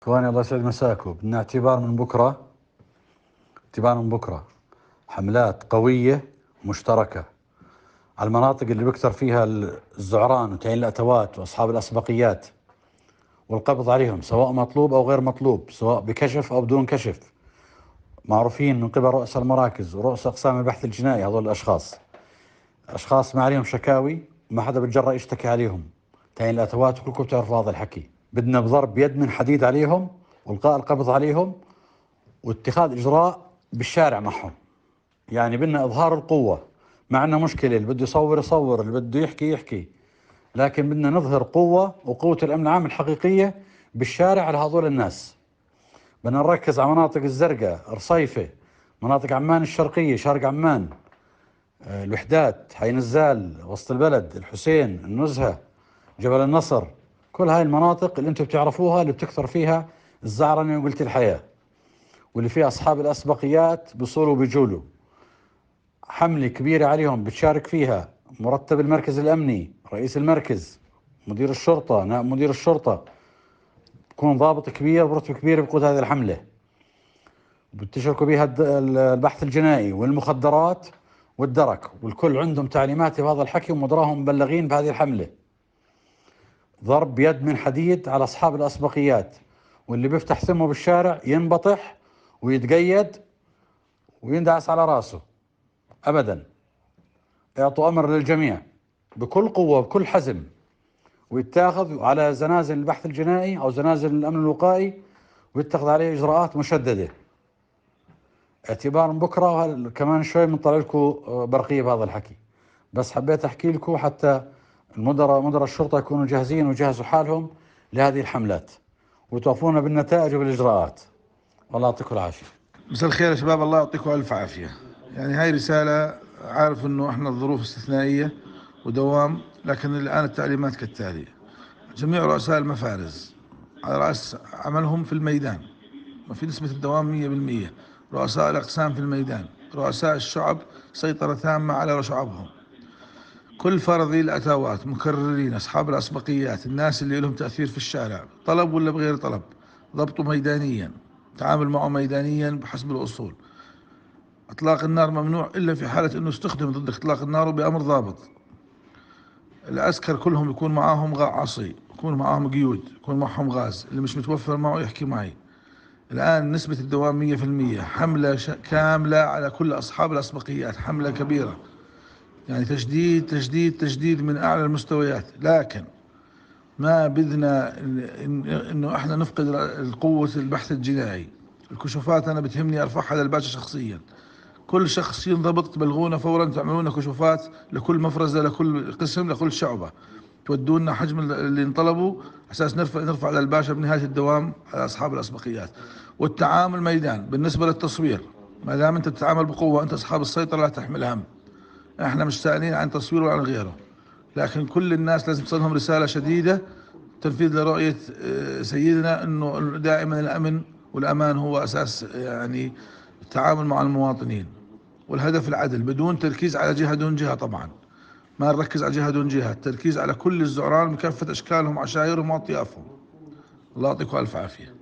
اخواني الله يسعد مساكم. بدنا اعتبار من بكره حملات قويه مشتركه على المناطق اللي بيكثر فيها الزعران وتعيين الاتوات واصحاب الاسبقيات، والقبض عليهم سواء مطلوب او غير مطلوب، سواء بكشف او بدون كشف. معروفين من قبل رؤساء المراكز ورؤساء اقسام البحث الجنائي. هذول اشخاص ما عليهم شكاوي، ما حدا بتجرأ يشتكي عليهم. تعيين الاتوات وكلكم بتعرفوا هذا الحكي. بدنا بضرب يد من حديد عليهم، والقاء القبض عليهم، واتخاذ اجراء بالشارع معهم. يعني بدنا اظهار القوة. ما عندنا مشكلة، اللي بده يصور يصور، اللي بده يحكي يحكي، لكن بدنا نظهر قوة، وقوة الامن العام الحقيقية بالشارع على هذول الناس. بدنا نركز على مناطق الزرقاء، رصيفة، مناطق عمان الشرقية، شرق عمان، الوحدات، حي نزال، وسط البلد، الحسين، النزهة، جبل النصر. كل هاي المناطق اللي انتم بتعرفوها، اللي بتكثر فيها الزعرنة وقلة الحياة، واللي فيها أصحاب الأسبقيات بيصولوا وبيجولوا. حملة كبيرة عليهم بتشارك فيها مرتب المركز الأمني، رئيس المركز، مدير الشرطة، نائب مدير الشرطة. بكون ضابط كبير برتبة كبيرة بقود هذه الحملة. بتشاركوا بها البحث الجنائي والمخدرات والدرك، والكل عندهم تعليمات بهذا الحكي، ومدراهم مبلغين بهذه الحملة. ضرب يد من حديد على أصحاب الأسبقيات، واللي بيفتح ثمه بالشارع ينبطح ويتقيد ويندعس على راسه. أبدا. اعطوا أمر للجميع بكل قوة وبكل حزم، ويتاخذ على زنازل البحث الجنائي أو زنازل الأمن الوقائي، ويتخذ عليه إجراءات مشددة. اعتبار من بكرة كمان شوي بنطلع لكم برقية بهذا الحكي. بس حبيت أحكي لكم حتى مدراء الشرطة يكونوا جاهزين ويجهزوا حالهم لهذه الحملات، وتوفونا بالنتائج وبالإجراءات. والله يعطيكم العافية. مساء الخير يا شباب، الله يعطيكم ألف عافية. يعني هاي رسالة، عارف إنه إحنا الظروف استثنائية ودوام، لكن الآن التعليمات كالتالي: جميع رؤساء المفارز على رأس عملهم في الميدان، ما في نسبة الدوام 100%. رؤساء الأقسام في الميدان، رؤساء الشعب سيطرة تامة على شعبهم. كل فرضي الأتاوات، مكررين، أصحاب الأسبقيات، الناس اللي لهم تأثير في الشارع، طلب ولا بغير طلب، ضبطه ميدانيا، تعامل معه ميدانيا بحسب الأصول. إطلاق النار ممنوع إلا في حالة أنه استخدم ضد إطلاق النار بأمر ضابط. العسكر كلهم يكون معاهم عصي، يكون معاهم قيود، يكون معهم غاز، اللي مش متوفر معه يحكي معي. الآن نسبة الدوام 100%. حملة كاملة على كل أصحاب الأسبقيات، حملة كبيرة، يعني تشديد تشديد تشديد من أعلى المستويات. لكن ما بدنا إنه إحنا نفقد قوة البحث الجنائي. الكشوفات أنا بتهمني أرفعها للباشا شخصيا. كل شخص ينضبط تبلغونا فورا، تعملونا كشوفات لكل مفرزة، لكل قسم، لكل شعبة، تودونا حجم اللي انطلبوا، أساس نرفع للباشا بنهاية الدوام على أصحاب الأسبقيات. والتعامل ميدان. بالنسبة للتصوير، ما دام أنت تتعامل بقوة، أنت أصحاب السيطرة، لا تحمل هم. احنا مش سائلين عن تصوير ولا عن غيره، لكن كل الناس لازم تصلهم رسالة شديدة تنفيذ لرؤية سيدنا، انه دائما الامن والامان هو اساس يعني التعامل مع المواطنين، والهدف العدل بدون تركيز على جهة دون جهة. طبعا ما نركز على جهة دون جهة، التركيز على كل الزعران بكافة اشكالهم، عشائرهم واطيافهم. الله يعطيكم الف عافية.